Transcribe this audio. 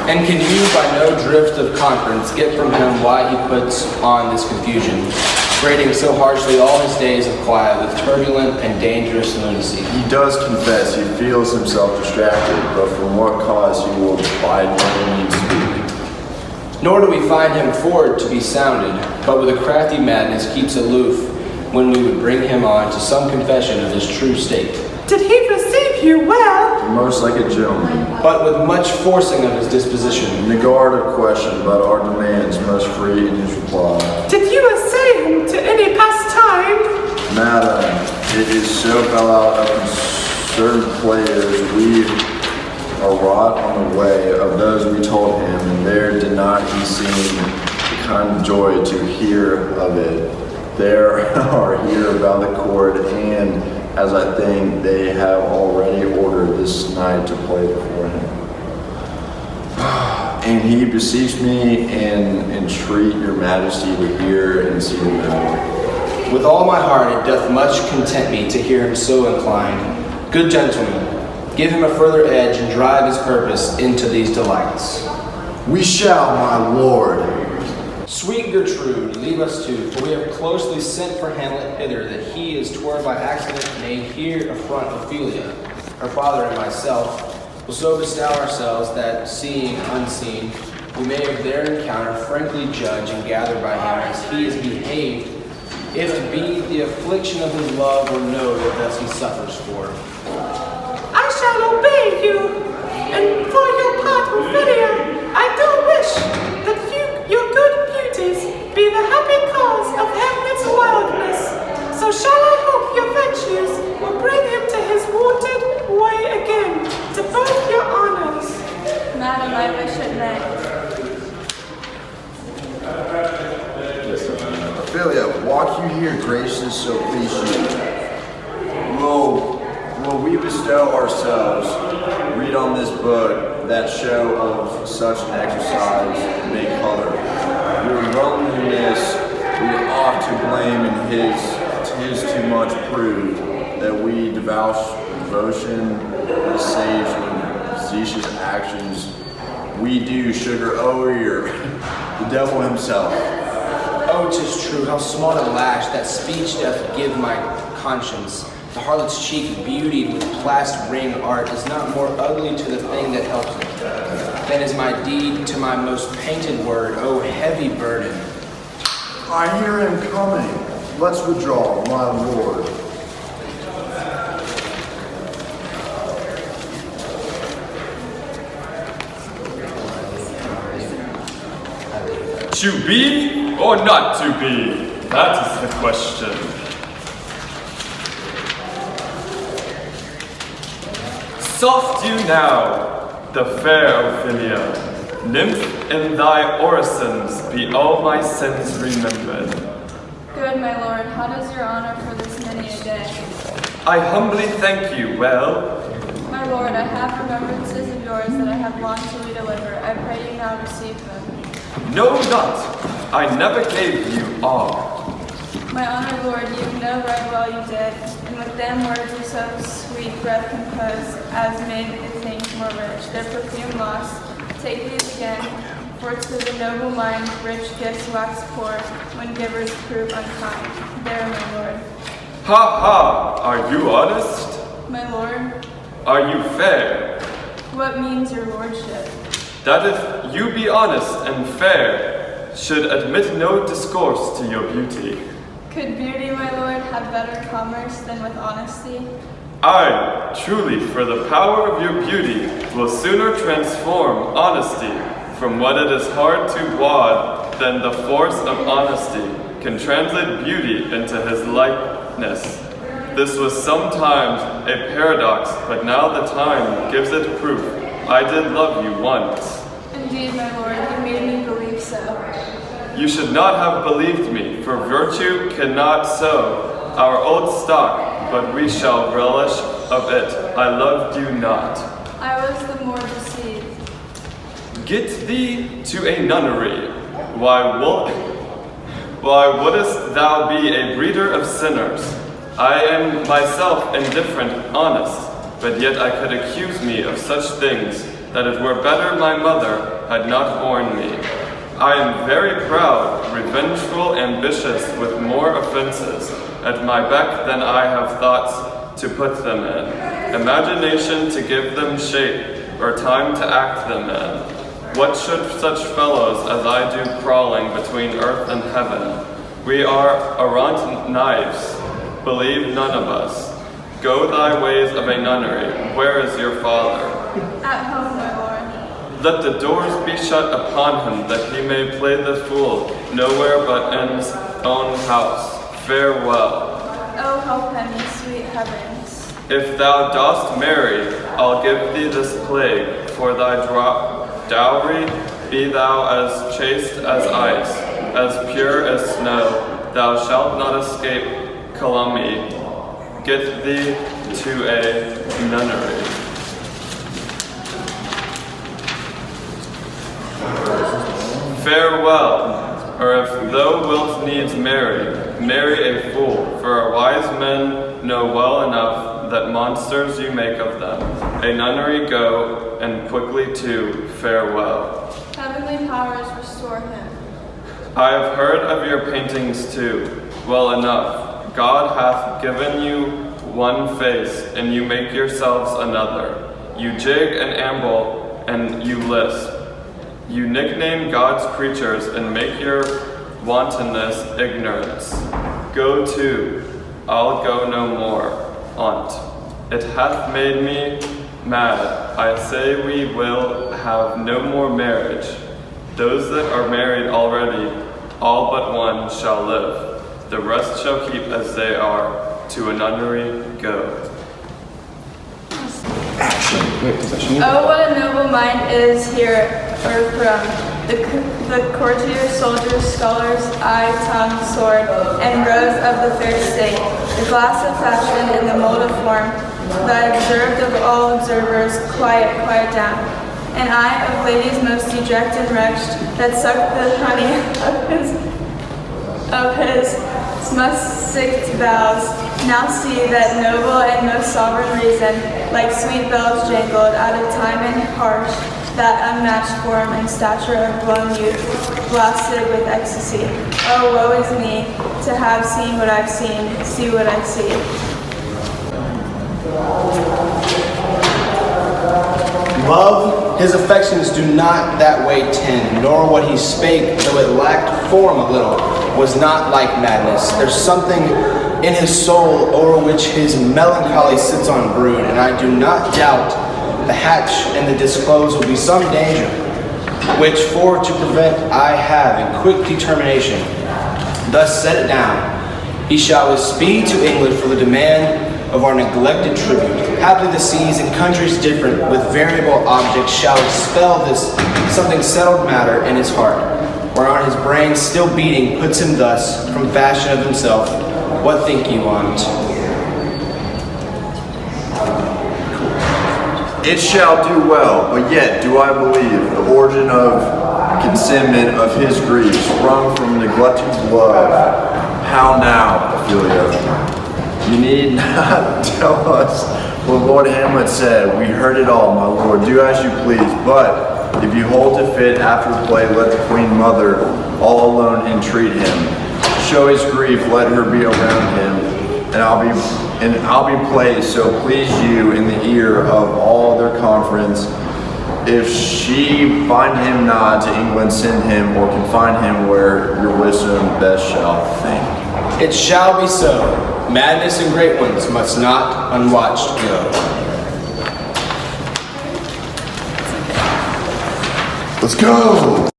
And can you, by no drift of conference, get from him why he puts on this confusion, rating so harshly all his days of quiet with turbulent and dangerous lunacy? He does confess he feels himself distracted, but from what cause he will by no means speak. Nor do we find him forward to be sounded, but with a crafty madness keeps aloof when we would bring him on to some confession of his true state. Did he receive you well? Most like a gentleman. But with much forcing of his disposition. In the guard of question, but our demands most free in his reply. Did you essay him to any pastime? Madam, it is so fell out of certain players we are wrought on the way of those we told him, and there did not he seem the kind of joy to hear of it. There are here about the court, and as I think they have already ordered this night to play before him. And he beseeched me and entreat your majesty to hear and see the matter. With all my heart it doth much content me to hear him so inclined. Good gentlemen, give him a further edge and drive his purpose into these delights. We shall, my lord. Sweet Gertrude, leave us too, for we have closely sent for Hamlet hither, that he is toward by accident may here affront Ophelia, her father and myself, will so bestow ourselves that, seeing unseen, we may of their encounter frankly judge and gather by him as he is behaved, if it be the affliction of his love or no that thus he suffers for. I shall obey you, and for your part, Ophelia, I do wish that your good beauties, be the happy cause of Hamlet's wildness. So shall I hope your virtues will bring him to his wonted way again, to both your honors. Madam, I wish it may. Ophelia, walk you here, gracious, so please you. Will we bestow ourselves, read on this book, that show of such an exercise may color. Your loneliness we ought to blame, and his too much proved, that we devotion, the sage and facetious actions we do sugar o'er the devil himself. Oh, 'tis true, how small a lash that speech doth give my conscience. The harlot's cheek, beautied with plast ring art, is not more ugly to the thing that helps it, than is my deed to my most painted word, oh heavy burden. I hear him coming. Let's withdraw, my lord. To be or not to be? That is the question. Soft you now, the fair Ophelia, nymph in thy orisons be all my sins remembered. Good, my lord, how does your honor for this many a day? I humbly thank you, well. My lord, I have remembrances of yours that I have longed to redeliver. I pray you now receive them. No, not. I never gave you all. My honored lord, you know right well you did, and with them words of so sweet breath composed, as made the things more rich, their perfume lost. Take these again, for to the noble mind rich gifts wax poor, when givers prove unkind. There, my lord. Ha ha! Are you honest? My lord? Are you fair? What means your lordship? That if you be honest and fair, should admit no discourse to your beauty. Could beauty, my lord, have better commerce than with honesty? Aye, truly, for the power of your beauty will sooner transform honesty from what it is hard to wad than the force of honesty can translate beauty into his likeness. This was sometimes a paradox, but now the time gives it proof. I did love you once. Indeed, my lord, you made me believe so. You should not have believed me, for virtue cannot sow our old stock, but we shall relish of it. I loved you not. I was the more deceived. Get thee to a nunnery. Why wouldest thou be a breeder of sinners? I am myself indifferent, honest, but yet I could accuse me of such things that it were better my mother had not borne me. I am very proud, revengeful, ambitious, with more offenses at my beck than I have thoughts to put them in, imagination to give them shape, or time to act them in. What should such fellows as I do crawling between earth and heaven? We are arrant knives, believe none of us. Go thy ways of a nunnery, where is your father? At home, my lord. Let the doors be shut upon him, that he may play the fool nowhere but in his own house. Farewell. Oh, help him, ye sweet heavens. If thou dost marry, I'll give thee this plague, for thy dowry be thou as chaste as ice, as pure as snow. Thou shalt not escape calumny. Get thee to a nunnery. Farewell, or if thou wilt needs marry a fool, for our wise men know well enough that monsters you make of them. A nunnery go, and quickly too, farewell. Heavenly powers restore him. I have heard of your paintings too, well enough. God hath given you one face, and you make yourselves another. You jig and amble, and you lisp. You nickname God's creatures, and make your wantonness ignorance. Go to, I'll go no more, on't. It hath made me mad. I say we will have no more marriage. Those that are married already, all but one shall live. The rest shall keep as they are. To a nunnery go. Oh, what a noble mind is here Earthrum. The courtier, soldiers, scholars, eye, tongue, sword, and rose of the fair state, the glass of fashion and the mold of form, that observed of all observers, quiet down. And I of ladies most deject and wretched, that sucked the honey of his smust-sicked vows, now see that noble and most sovereign reason, like sweet bells jangled out of time and harsh, that unmatched form and stature of blown youth, blasted with ecstasy. Oh, woe is me, to have seen what I've seen, see what I see. Love, his affections do not that way tend, nor what he spake, though it lacked form a little, was not like madness. There's something in his soul over which his melancholy sits on brood, and I do not doubt the hatch and the disclose will be some danger, which for to prevent I have in quick determination. Thus set it down. He shall with speed to England for the demand of our neglected tribute. Haply the seas and countries different with variable objects shall expel this something settled matter in his heart, whereon his brain still beating puts him thus from fashion of himself. What think you on't? It shall do well, but yet do I believe the origin of consentment of his grief sprung from neglected love. How now, Ophelia? You need not tell us what Lord Hamlet said. We heard it all, my lord. Do as you please. But if you hold to fit after play, let the queen mother all alone entreat him. Show his grief, let her be around him, and I'll be placed, so please you, in the ear of all their conference. If she find him not, to England send him, or confine him where your wisdom best shall think. It shall be so. Madness and great ones must not unwatched go. Let's go!